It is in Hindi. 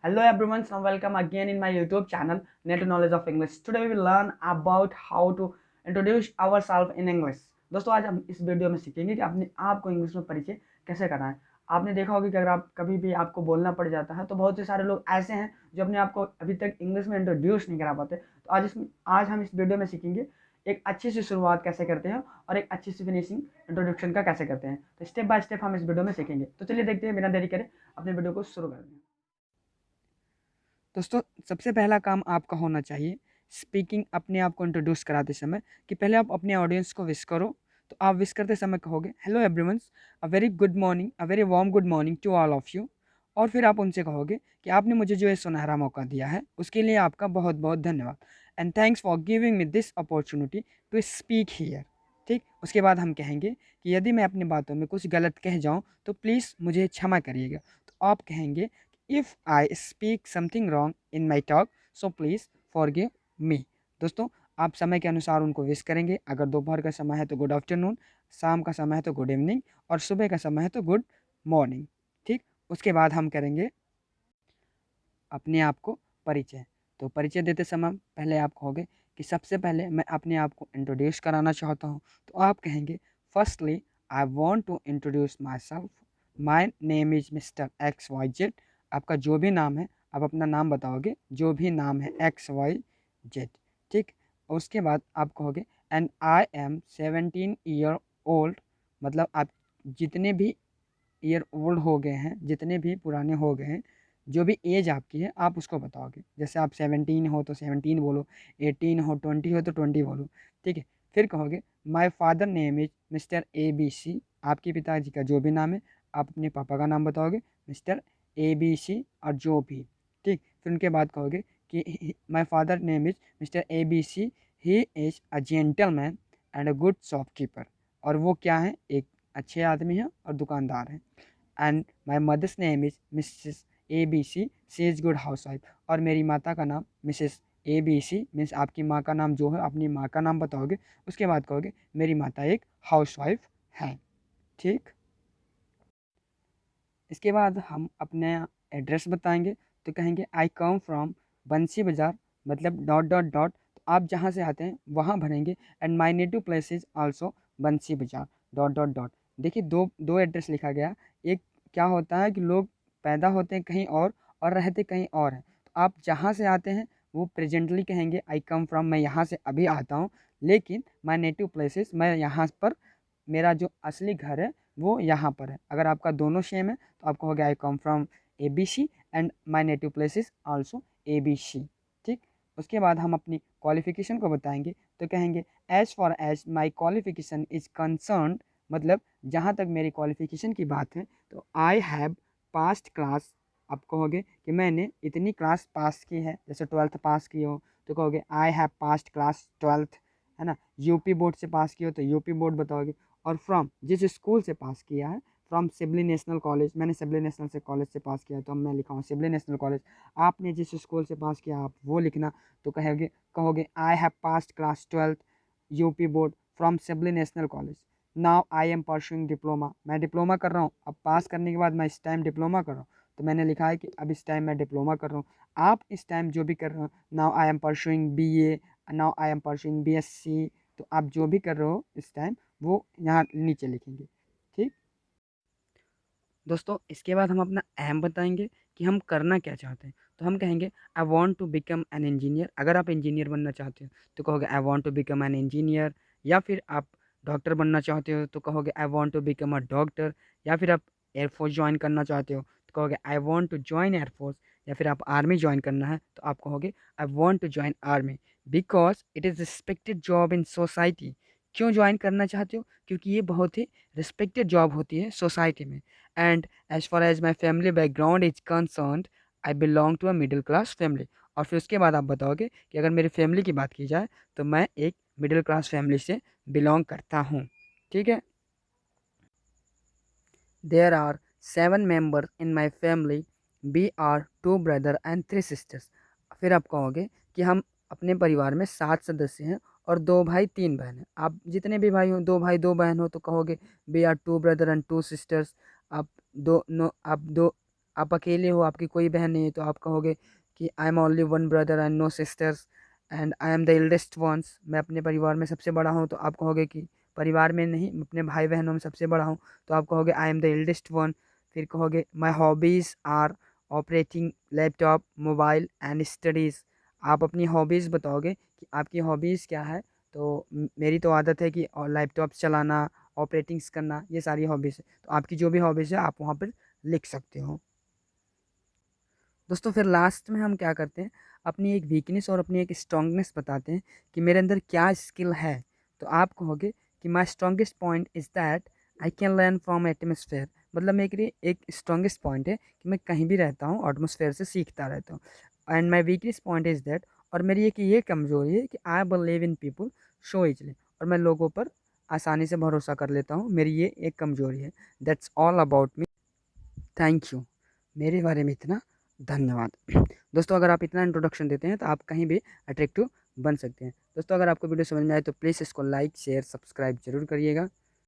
Hello everyone, so welcome again in my YouTube channel Net Knowledge of English. Today we will learn about how to introduce ourselves in English. दोस्तों आज हम इस वीडियो में सीखेंगे कि अपने आप को इंग्लिश में परिचय कैसे करना है। आपने देखा होगा कि अगर आप कभी भी आपको बोलना पड़ जाता है तो बहुत से सारे लोग ऐसे हैं जो अपने आप को अभी तक इंग्लिश में इंट्रोड्यूस नहीं करा पाते। तो आज हम इस वीडियो में सीखेंगे एक अच्छी सी शुरुआत कैसे करते हैं और एक अच्छी सी फिनिशिंग इंट्रोडक्शन का कैसे करते हैं। तो स्टेप बाय स्टेप हम इस वीडियो में सीखेंगे। तो चलिए देखते हैं, बिना देरी करे अपने वीडियो को शुरू करते हैं। दोस्तों सबसे पहला काम आपका होना चाहिए स्पीकिंग अपने आप को इंट्रोड्यूस कराते समय कि पहले आप अपने ऑडियंस को विश करो। तो आप विश करते समय कहोगे hello everyones, a very good morning, a very warm good morning to all of you. और फिर आप उनसे कहोगे कि आपने मुझे जो ये सुनहरा मौका दिया है उसके लिए आपका बहुत बहुत धन्यवाद and thanks for giving me this opportunity to speak here. ठीक, उसके बाद हम कहेंगे कि यदि मैं अपनी बातों में कुछ गलत कह जाऊँ तो प्लीज़ मुझे क्षमा करिएगा। तो आप कहेंगे if I speak something wrong in my talk so please forgive me. दोस्तों आप समय के अनुसार उनको विश करेंगे। अगर दोपहर का समय है तो गुड आफ्टरनून, शाम का समय है तो गुड इवनिंग और सुबह का समय है तो गुड मॉर्निंग। ठीक, उसके बाद हम करेंगे अपने आप को परिचय। तो परिचय देते समय पहले आप कहोगे कि सबसे पहले मैं अपने आप को इंट्रोड्यूस कराना चाहता हूँ। तो आप कहेंगे firstly I want to introduce myself, my name is mister X Y Z. आपका जो भी नाम है आप अपना नाम बताओगे, जो भी नाम है एक्स वाई जेड। ठीक, और उसके बाद आप कहोगे and I M 17 year old. मतलब आप जितने भी ईयर ओल्ड हो गए हैं, जितने भी पुराने हो गए हैं, जो भी एज आपकी है आप उसको बताओगे। जैसे आप 17 हो तो 17 बोलो, 18 हो, 20 हो तो 20 बोलो। ठीक है, फिर कहोगे my father name is mister A B C. आपके पिताजी का जो भी नाम है आप अपने पापा का नाम बताओगे, मिस्टर ए बी सी और जो भी। ठीक, फिर उनके बाद कहोगे कि my father name is mister A B C, he is a gentleman and a good shopkeeper. और वो क्या है, एक अच्छे आदमी हैं और दुकानदार हैं। And my mother's name is missus A B C, she is good house wife. और मेरी माता का नाम missus A B C means आपकी माँ का नाम जो है अपनी माँ का नाम बताओगे। उसके बाद कहोगे मेरी माता एक हाउस वाइफ हैं। ठीक, इसके बाद हम अपने एड्रेस बताएंगे। तो कहेंगे आई कम फ्रॉम बंसी बाज़ार, मतलब डॉट डॉट डॉट। तो आप जहाँ से आते हैं वहाँ भरेंगे and my native place is also बंसी बाज़ार डॉट डॉट डॉट। देखिए दो दो एड्रेस लिखा गया। एक क्या होता है कि लोग पैदा होते हैं कहीं और रहते कहीं और हैं। तो आप जहाँ से आते हैं वो प्रेजेंटली कहेंगे आई कम फ्रॉम, मैं यहाँ से अभी आता हूँ, लेकिन माई नेटिव प्लेसेस, मैं यहाँ पर, मेरा जो असली घर है वो यहाँ पर है। अगर आपका दोनों सेम है तो आपको हो गया I come from A B C and my native place is also A B C. ठीक, उसके बाद हम अपनी क्वालिफिकेशन को बताएंगे। तो कहेंगे as far as my qualification is concern, मतलब जहाँ तक मेरी क्वालिफिकेशन की बात है तो आई हैव पास्ट क्लास। आप कहोगे कि मैंने इतनी क्लास पास की है, जैसे 12th पास की हो तो कहोगे I have past class 12th, है ना। यूपी बोर्ड से पास की हो तो यूपी बोर्ड बताओगे। और फ्रॉम जिस स्कूल से पास किया है, फ्रॉम सिबली नेशनल कॉलेज, मैंने सिबली नेशनल से कॉलेज से पास किया है तो मैं लिखा हूँ सिबली नेशनल कॉलेज। आपने जिस स्कूल से पास किया आप वो लिखना। तो कहोगे कहोगे I have past class 12th UP board from Sibley national college. Now I am pursuing diploma, मैं डिप्लोमा कर रहा हूँ। अब पास करने के बाद मैं इस टाइम डिप्लोमा कर रहा हूँ तो मैंने लिखा है कि अब इस टाइम मैं डिप्लोमा कर रहा हूँ। आप इस टाइम जो भी कर रहे हो, now I am pursuing B A, now I am pursuing B S C. तो आप जो भी कर रहे हो इस टाइम वो यहाँ नीचे लिखेंगे। ठीक, दोस्तों इसके बाद हम अपना एम बताएंगे कि हम करना क्या चाहते हैं। तो हम कहेंगे I want to become an engineer. अगर आप इंजीनियर बनना चाहते हो तो कहोगे I want to become an engineer. या फिर आप डॉक्टर बनना चाहते हो तो कहोगे I want to become a doctor. या फिर आप एयरफोर्स ज्वाइन करना चाहते हो तो कहोगे I want to join air force. या फिर आप आर्मी ज्वाइन करना है तो आप कहोगे I want to join army because it is respected job in society. क्यों ज्वाइन करना चाहते हो? क्योंकि ये बहुत ही रिस्पेक्टेड जॉब होती है सोसाइटी में। And as far as my family background is concern, I belong to a middle class family. और फिर उसके बाद आप बताओगे कि अगर मेरी फैमिली की बात की जाए तो मैं एक मिडिल क्लास फैमिली से बिलोंग करता हूँ। ठीक है, there are 7 members in my family, we are 2 brother and 3 sisters. फिर आप कहोगे कि हम अपने परिवार में 7 सदस्य हैं और 2 भाई 3 बहन हैं। आप जितने भी भाई हो, 2 भाई 2 बहन हो तो कहोगे we are 2 brother and 2 sisters. आप दो नो आप दो आप अकेले हो, आपकी कोई बहन नहीं है, तो आप कहोगे कि I am only one brother and no sisters and I am the eldest ones, मैं अपने परिवार में सबसे बड़ा हूँ, तो आप कहोगे कि परिवार में नहीं, अपने भाई बहनों में सबसे बड़ा हूँ, तो आप कहोगे I am the eldest one. फिर कहोगे my hobbies are operating laptop, mobile and studies. आप अपनी हॉबीज़ बताओगे कि आपकी हॉबीज़ क्या है, तो मेरी तो आदत है कि लैपटॉप चलाना, ऑपरेटिंग्स करना, ये सारी हॉबीज़ है। तो आपकी जो भी हॉबीज़ है आप वहाँ पर लिख सकते हो। दोस्तों फिर लास्ट में हम क्या करते हैं, अपनी एक वीकनेस और अपनी एक स्ट्रांगनेस बताते हैं कि मेरे अंदर क्या स्किल है। तो आप कहोगे कि my strongest point is that I can learn from atmosphere. मतलब मेरे एक स्ट्रॉन्गेस्ट पॉइंट है कि मैं कहीं भी रहता हूँ एटमोसफेयर से सीखता रहता हूँ। And my weakness point is that, और मेरी एक ये कमज़ोरी है कि I believe in people show easily, और मैं लोगों पर आसानी से भरोसा कर लेता हूँ, मेरी ये एक कमज़ोरी है। That's all about me, thank you. मेरे बारे में इतना, धन्यवाद। दोस्तों अगर आप इतना इंट्रोडक्शन देते हैं तो आप कहीं भी अट्रैक्टिव बन सकते हैं। दोस्तों अगर आपको वीडियो समझ में आए तो प्लीज़ इसको लाइक शेयर सब्सक्राइब जरूर करिएगा।